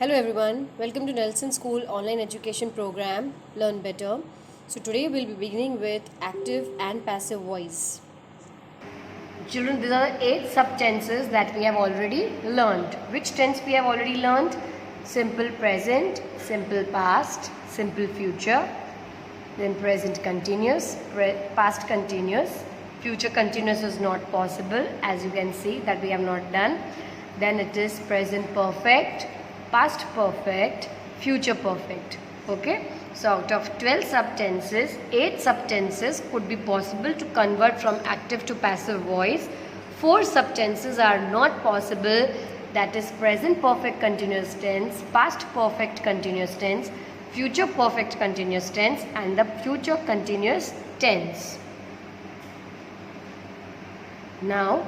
Hello everyone, welcome to Nelson School online education program Learn Better. So today we'll be beginning with active and passive voice. Children, these are the 8 subtenses that we have already learned. Which tense we have already learned? Simple present, simple past, simple future, then present continuous, past continuous, future continuous is not possible, as you can see that we have not done. Then it is present perfect, past perfect, future perfect. Okay, so out of 12 subtenses, 8 subtenses could be possible to convert from active to passive voice. 4 subtenses are not possible, that is present perfect continuous tense, past perfect continuous tense, future perfect continuous tense and the future continuous tense. Now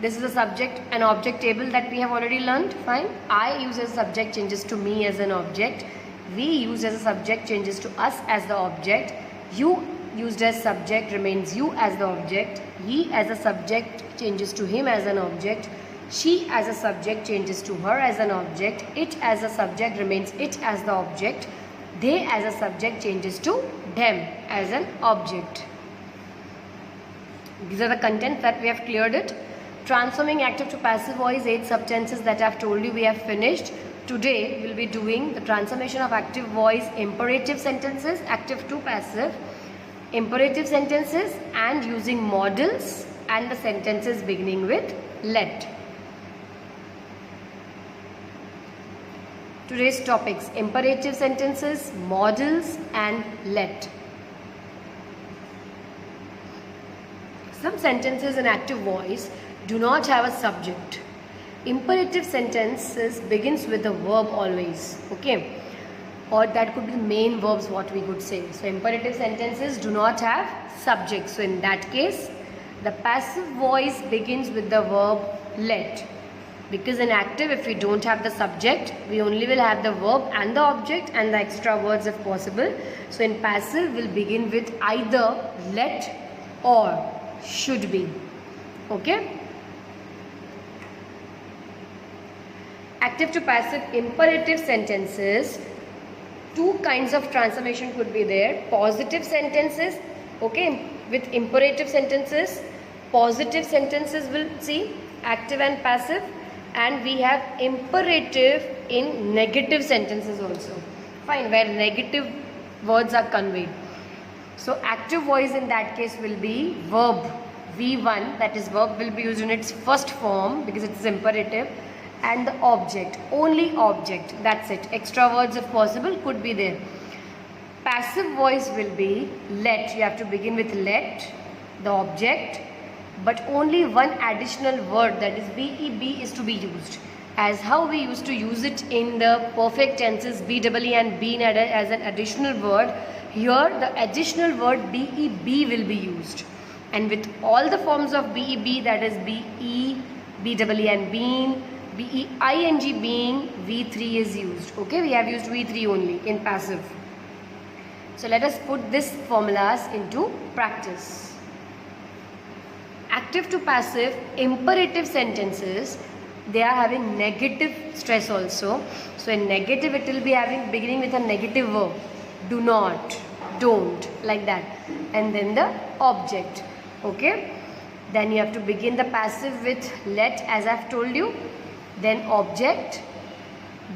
this is a subject and object table that we have already learned. Fine. I use as subject changes to me as an object. We use as a subject changes to us as the object. You used as subject remains you as the object. He as a subject changes to him as an object. She as a subject changes to her as an object. It as a subject remains it as the object. They as a subject changes to them as an object. These are the contents that we have cleared it. Transforming active to passive voice, 8 subtenses that I have told you we have finished. Today we will be doing the transformation of active voice, imperative sentences, active to passive, imperative sentences and using modals and the sentences beginning with let. Today's topics: imperative sentences, modals and let. Some sentences in active voice do not have a subject. Imperative sentences begins with a verb always, okay, or that could be the main verbs what we could say. So imperative sentences do not have subject. So in that case the passive voice begins with the verb let, because in active if we don't have the subject we only will have the verb and the object and the extra words if possible. So in passive we'll begin with either let or should be. Okay, active to passive imperative sentences, 2 kinds of transformation could be there. Positive sentences, okay, with imperative sentences, positive sentences will see active and passive, and we have imperative in negative sentences also. Fine, where negative words are conveyed. So active voice in that case will be verb V1, that is verb will be used in its first form because it is imperative, and the object, only object, that's it. Extra words if possible could be there. Passive voice will be let, you have to begin with let, the object, but only one additional word, that is be is to be used. As how we used to use it in the perfect tenses, be and been added as an additional word, here the additional word be will be used. And with all the forms of be, that is be and been, ing being, V3 is used. Okay, we have used V3 only in passive. So let us put these formulas into practice. Active to passive imperative sentences, they are having negative stress also. So in negative it will be having beginning with a negative verb. Do not, don't, like that. And then the object. Okay, then you have to begin the passive with let, as I have told you, then object,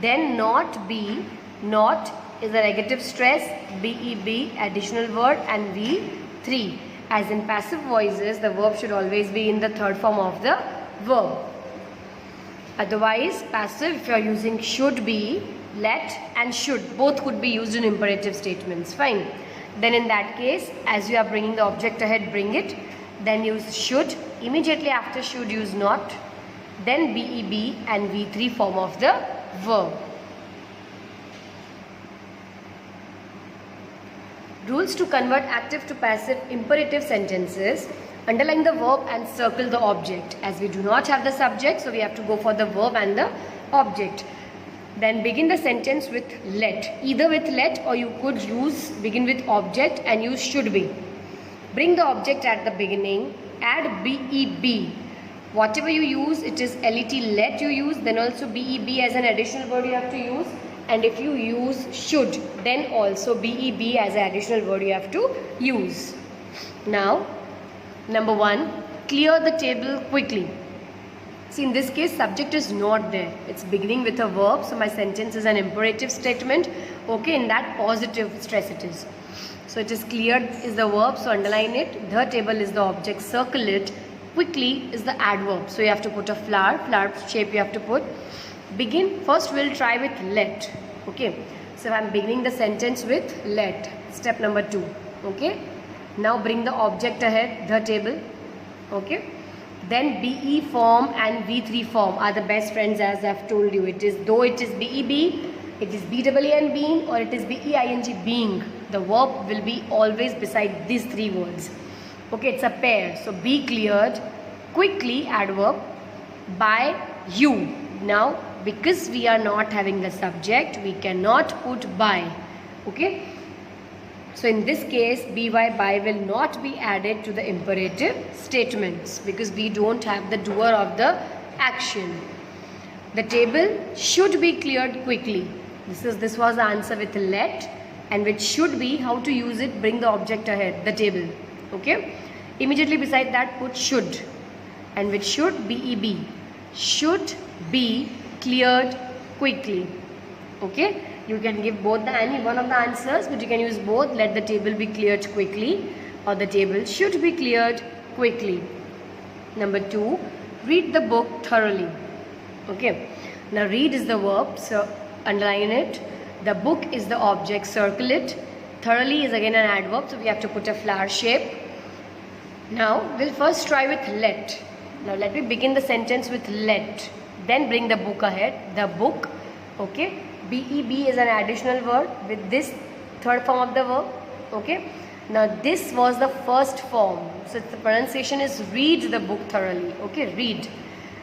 then not be, not is a negative stress, be additional word, and V3. As in passive voices the verb should always be in the third form of the verb. Otherwise passive, if you are using should be, let and should, both could be used in imperative statements. Fine. Then in that case, as you are bringing the object ahead, bring it, then use should, immediately after should use not, then be and V3 form of the verb. Rules to convert active to passive imperative sentences: underline the verb and circle the object. As we do not have the subject, so we have to go for the verb and the object. Then begin the sentence with let, either with let or you could begin with object and use should be. Bring the object at the beginning, add be. Whatever you use, it is let you use, then also be as an additional word you have to use. And if you use should, then also be as an additional word you have to use. Now, number 1, clear the table quickly. See, in this case, subject is not there. It's beginning with a verb, so my sentence is an imperative statement. Okay, in that positive stress it is. So it is cleared is the verb, so underline it. The table is the object, circle it. Quickly is the adverb, so you have to put a flower shape you have to put. Begin, first we'll try with let. Okay, so I'm beginning the sentence with let, step number 2. Okay, now bring the object ahead, the table. Okay, then be form and V3 form are the best friends, as I've told you. It is though it is be, it is BEEN being, or it is BEING being. The verb will be always beside these 3 words. Okay, it's a pair. So be cleared, quickly adverb, by you. Now, because we are not having the subject, we cannot put by. Okay. So in this case, by will not be added to the imperative statements because we don't have the doer of the action. The table should be cleared quickly. This was the answer with let, and which should be how to use it. Bring the object ahead, the table. Okay. Immediately beside that put should, and which should be should be cleared quickly. Okay. You can give both any one of the answers, but you can use both. Let the table be cleared quickly, or the table should be cleared quickly. Number 2, read the book thoroughly. Okay. Now read is the verb, so underline it. The book is the object, circle it. Thoroughly is again an adverb, so we have to put a flower shape. Now we'll first try with let. Now let me begin the sentence with let. Then bring the book ahead. The book. Okay. Be is an additional word with this third form of the verb. Okay. Now this was the first form. So the pronunciation is read the book thoroughly. Okay. Read.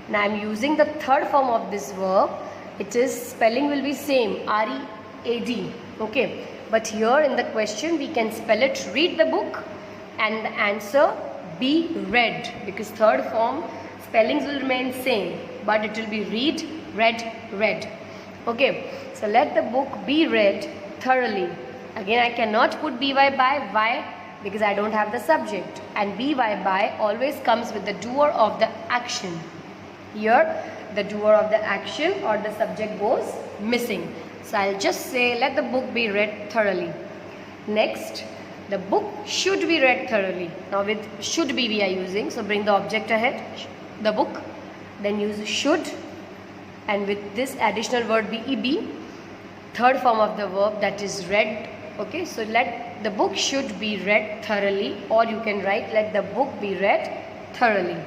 Now I am using the third form of this verb. It is spelling will be same. R-E-A-D. Okay. But here in the question we can spell it read the book, and the answer be read, because third form spellings will remain same, but it will be read, read. Okay, so let the book be read thoroughly. Again, I cannot put by. Why? Because I don't have the subject, and by always comes with the doer of the action. Here the doer of the action or the subject goes missing. So I'll just say let the book be read thoroughly. Next, the book should be read thoroughly. Now with should be we are using, so bring the object ahead, the book, then use should, and with this additional word be, third form of the verb, that is read. Okay, so let the book should be read thoroughly, or you can write let the book be read thoroughly.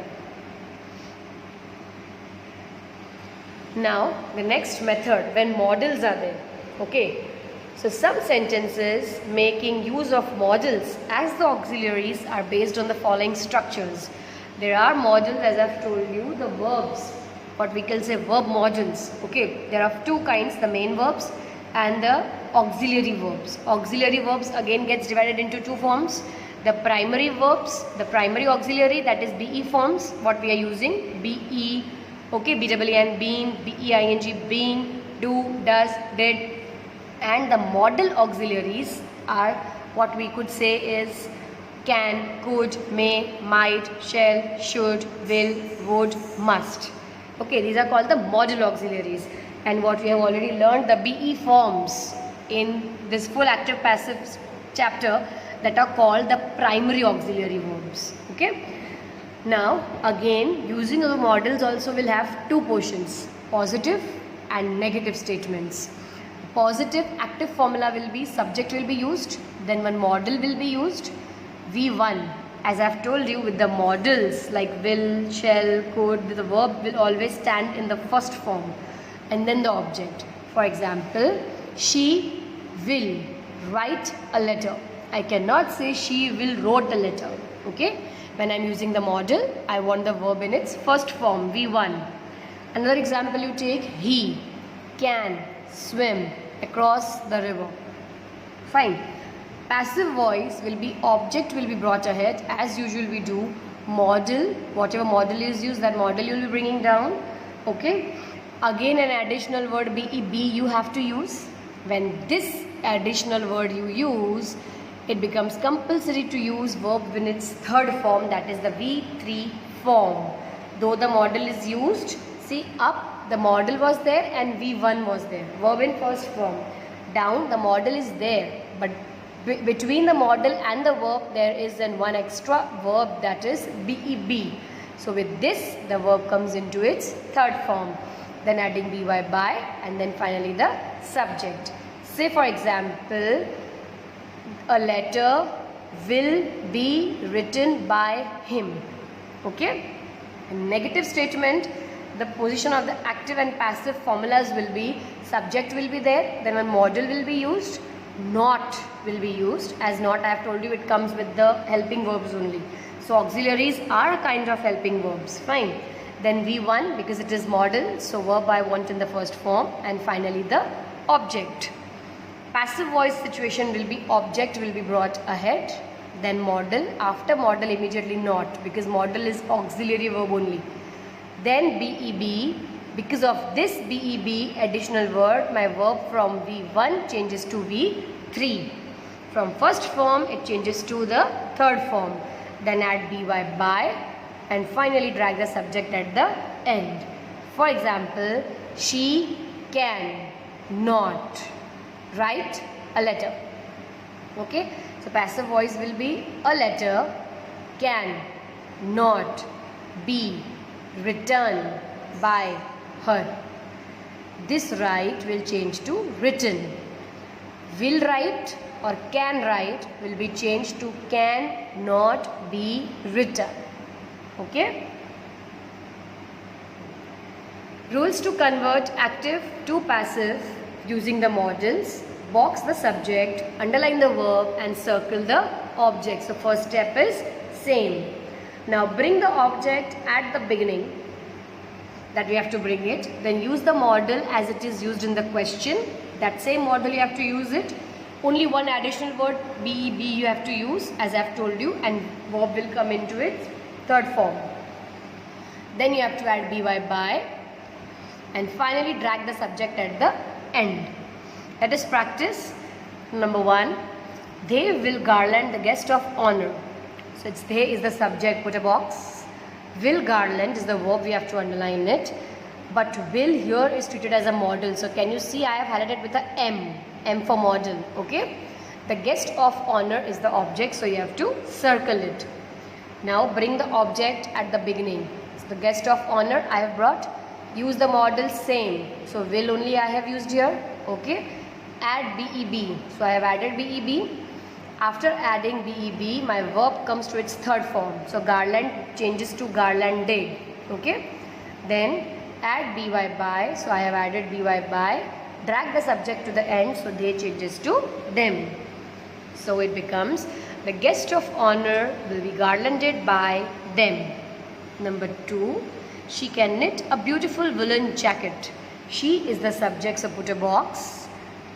Now the next method, when modals are there. Okay, so some sentences making use of modals as the auxiliaries are based on the following structures. There are modals, as I've told you, the verbs, what we can say verb modals. Okay, there are 2 kinds, the main verbs and the auxiliary verbs. Auxiliary verbs again gets divided into 2 forms. The primary verbs, the primary auxiliary, that is be forms, what we are using, be, okay, BEEN being, BEING being, do, does, did. And the modal auxiliaries are what we could say is can, could, may, might, shall, should, will, would, must. Okay, these are called the modal auxiliaries. And what we have already learned, the BE forms in this full active passive chapter, that are called the primary auxiliary verbs. Okay. Now again, using the modals also will have 2 portions, positive and negative statements. Positive active formula will be subject will be used, then one modal will be used, V1. As I have told you, with the modals like will, shall, could, the verb will always stand in the first form, and then the object. For example, she will write a letter. I cannot say she will wrote a letter. Okay, when I am using the modal, I want the verb in its first form, V1. Another example you take, he can swim across the river. Fine. Passive voice will be object will be brought ahead, as usual we do. model, whatever model is used, that model you will be bringing down. Okay, again an additional word VEB you have to use. When this additional word you use, it becomes compulsory to use verb in its third form, that is the V3 form. Though the model is used, see, up the model was there and V1 was there, verb in first form. Down the model is there, but between the model and the verb there is one extra verb, that is BEB. So with this the verb comes into its third form, then adding BY by, and then finally the subject. Say for example, a letter will be written by him. Okay, in negative statement, the position of the active and passive formulas will be subject will be there, then one model will be used, not will be used. As not, I have told you, it comes with the helping verbs only. So auxiliaries are a kind of helping verbs. Fine. Then V1, because it is model, so verb I want in the first form, and finally the object. Passive voice situation will be object will be brought ahead, then model, after model immediately not, because model is auxiliary verb only. Then BEB, because of this BEB additional word, my verb from V1 changes to V3. From first form it changes to the third form. Then add BY by, and finally drag the subject at the end. For example, she can not write a letter. Okay, so passive voice will be a letter can not be written by her. This write will change to written. Will write or can write will be changed to can not be written. Okay. Rules to convert active to passive using the models. Box the subject, underline the verb and circle the object. So first step is same. Now bring the object at the beginning, that we have to bring it. Then use the model as it is used in the question. That same model you have to use it. Only one additional word BEB you have to use, as I have told you, and verb will come into its third form. Then you have to add BY by, and finally drag the subject at the end. Let us practice. Number 1, they will garland the guest of honor. So it's they is the subject, put a box. Will garland is the verb, we have to underline it. But will here is treated as a model. So can you see I have highlighted with a M for model. Okay. The guest of honor is the object, so you have to circle it. Now bring the object at the beginning. So the guest of honor I have brought. Use the model same. So will only I have used here. Okay. Add BEB. So I have added BEB. After adding BEB, my verb comes to its third form. So garland changes to garlanded. Okay. Then add BY by. So I have added BY by. Drag the subject to the end. So they changes to them. So it becomes the guest of honor will be garlanded by them. Number 2. She can knit a beautiful woolen jacket. She is the subject, so put a box.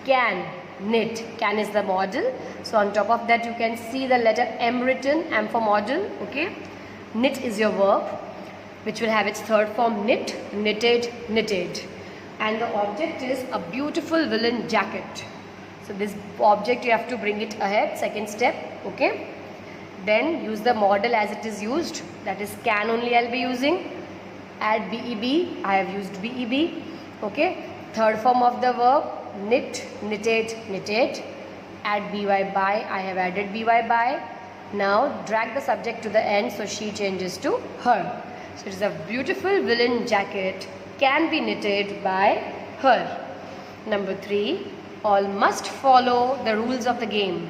Can knit. Can is the model. So on top of that you can see the letter M written. M for model. Okay. Knit is your verb, which will have its third form knit, knitted, knitted. And the object is a beautiful woolen jacket. So this object you have to bring it ahead. Second step. Okay. Then use the model as it is used. That is can only I'll be using. Add BEB. I have used BEB. Okay. Third form of the verb. Knit, knitted, knitted. Add BY by. I have added BY by. Now drag the subject to the end, so she changes to her. So it is a beautiful woolen jacket can be knitted by her. Number 3. All must follow the rules of the game.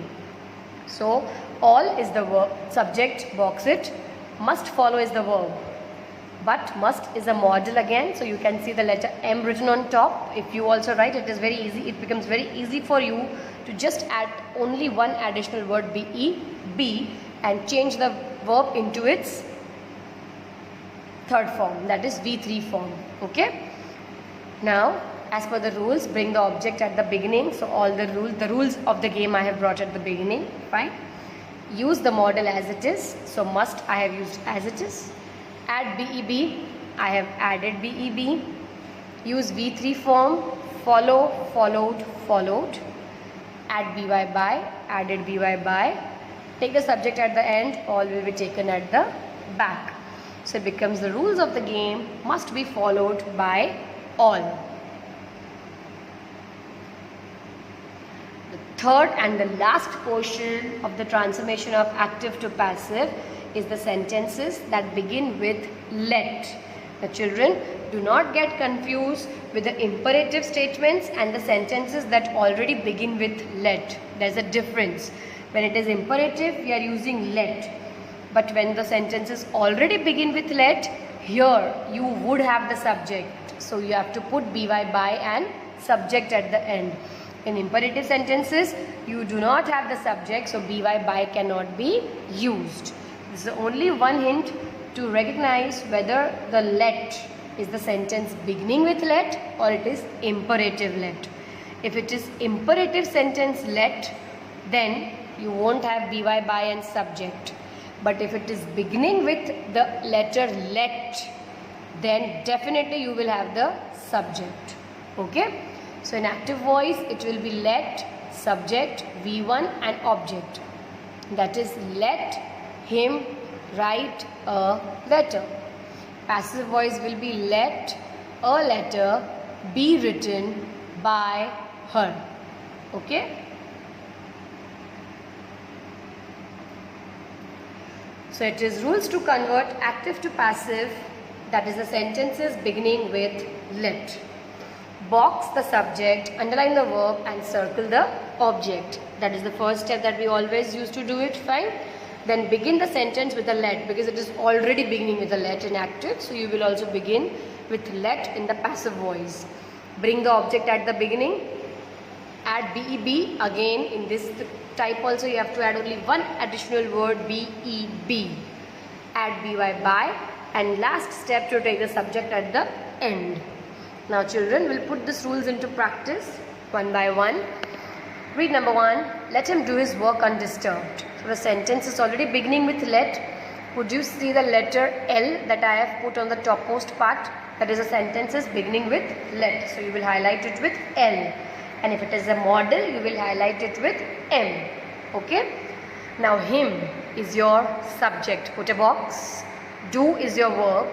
So all is the verb, subject, box it. Must follow is the verb. But must is a model again, so you can see the letter M written on top. If you also write, it is very easy. It becomes very easy for you to just add only one additional word BEB and change the verb into its third form, that is V3 form. Okay. Now, as per the rules, bring the object at the beginning. So all the rules of the game I have brought at the beginning. Fine. use the modal as it is. So must, I have used as it is. Add BEB, I have added BEB. Use V3 form, follow, followed, followed. Add BY by, added BY by. Take the subject at the end, all will be taken at the back. So it becomes the rules of the game must be followed by all. The third and the last portion of the transformation of active to passive is the sentences that begin with let. The children, do not get confused with the imperative statements and the sentences that already begin with let. There is a difference. When it is imperative, we are using let. But when the sentences already begin with let, here you would have the subject. So you have to put by and subject at the end. In imperative sentences, you do not have the subject, so by cannot be used. This is only one hint to recognize whether the let is the sentence beginning with let or it is imperative let. If it is imperative sentence let, then you won't have by and subject. But if it is beginning with the letter let, then definitely you will have the subject. Okay? So in active voice, it will be let, subject, V1 and object. That is, let him write a letter. Passive voice will be let a letter be written by her. Okay? So it is rules to convert active to passive, that is the sentences beginning with let. Box the subject, underline the verb and circle the object. That is the first step that we always used to do it, fine. Then begin the sentence with a let, because it is already beginning with a let in active. So you will also begin with let in the passive voice. Bring the object at the beginning. Add BEB. Again in this type also you have to add only one additional word, BEB. Add by and last step to take the subject at the end. Now children will put these rules into practice one by one. Read number 1. Let him do his work undisturbed. So the sentence is already beginning with let. Would you see the letter L that I have put on the topmost part? That is a sentence is beginning with let. So you will highlight it with L. And if it is a model, you will highlight it with M. Okay? Now him is your subject. Put a box. Do is your verb.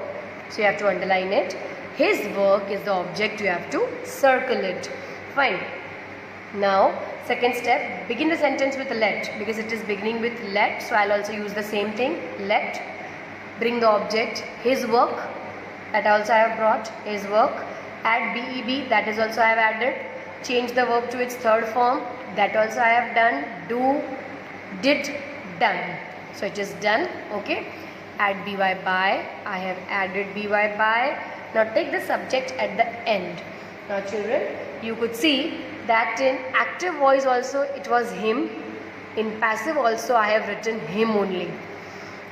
So you have to underline it. His work is the object. You have to circle it. Fine. Now, second step. Begin the sentence with let, because it is beginning with let. So I'll also use the same thing. Let. Bring the object. His work. That also I have brought. His work. Add BEB. That is also I have added. Change the verb to its third form. That also I have done. Do, did, done. So it is done. Okay. Add by. I have added by. Now take the subject at the end. Now children, you could see that in active voice also it was him. In passive also I have written him only.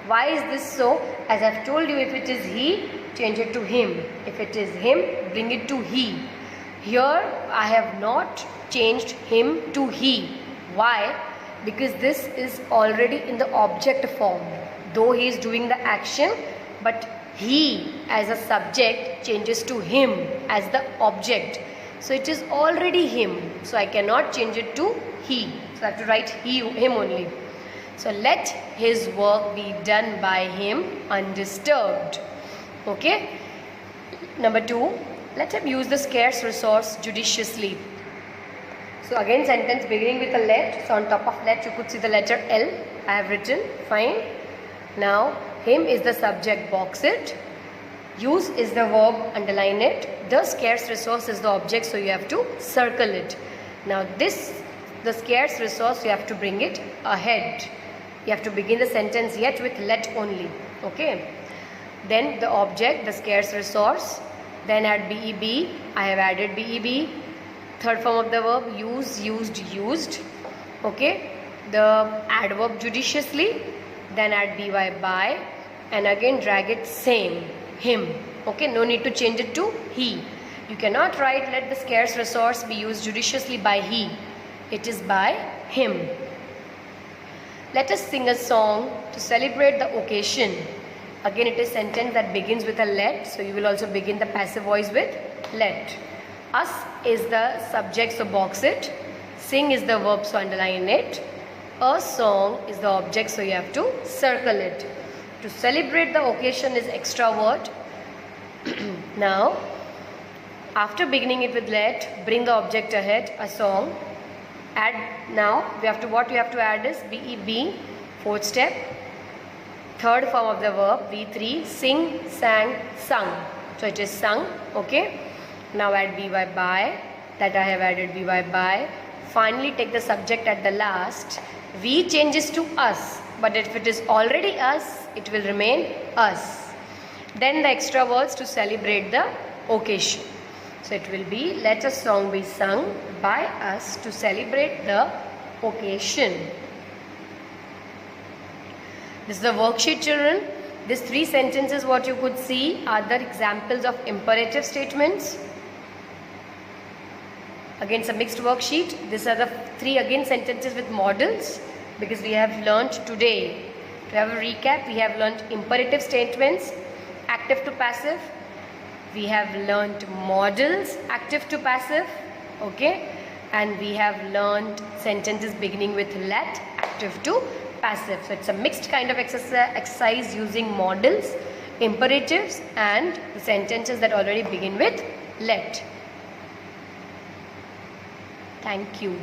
Why is this so? As I have told you, if it is he, change it to him. If it is him, bring it to he. Here I have not changed him to he. Why? Because this is already in the object form. Though he is doing the action, but he as a subject changes to him as the object. So it is already him. So I cannot change it to he. So I have to write him only. So let his work be done by him undisturbed. Okay. Number 2. Let him use the scarce resource judiciously. So again sentence beginning with a let. So on top of let you could see the letter L. I have written. Fine. Now him is the subject, box it. Use is the verb, underline it. The scarce resource is the object, so you have to circle it. Now the scarce resource, you have to bring it ahead. You have to begin the sentence yet with let only. Okay. Then the object, the scarce resource. Then add BEB. I have added BEB. Third form of the verb, use, used, used. Okay. The adverb judiciously. Then add by. And again drag it same, him. Okay, no need to change it to he. You cannot write let the scarce resource be used judiciously by he. It is by him. Let us sing a song to celebrate the occasion. Again, it is sentence that begins with a let, so you will also begin the passive voice with let. Us is the subject, so box it. Sing is the verb, so underline it. A song is the object, so you have to circle it. To celebrate the occasion is extra word. Now, after beginning it with let, bring the object ahead, a song. Add, now what you have to add is VEB, fourth step. Third form of the verb, V3, sing, sang, sung. So it is sung, okay. Now add VY by, that I have added VY by. Finally take the subject at the last. V changes to us, but if it is already us, it will remain us. Then the extra words to celebrate the occasion. So it will be, let a song be sung by us to celebrate the occasion. This is the worksheet, children. These three sentences what you could see are the examples of imperative statements. Again, it's a mixed worksheet. These are the three again sentences with modals, because we have learnt today. To have a recap, we have learnt imperative statements, active to passive. We have learnt modals, active to passive, okay, and we have learnt sentences beginning with let, active to passive. So it's a mixed kind of exercise using modals, imperatives, and the sentences that already begin with let. Thank you.